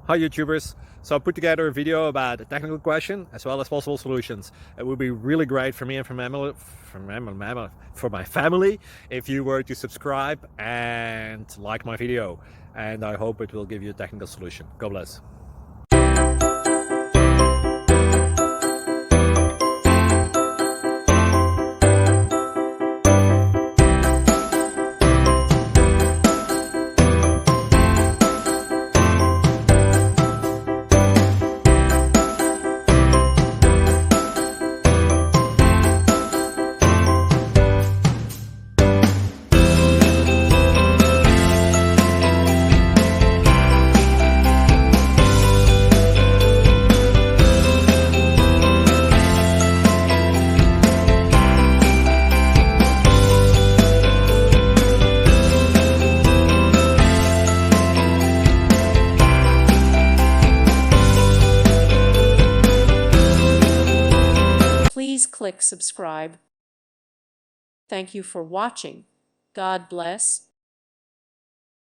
Hi YouTubers. So I put together a video about a technical question as well as possible solutions. It would be really great for me and for my family if you were to subscribe and like my video, and I hope it will give you a technical solution. God bless. Please click subscribe. Thank you for watching. God bless.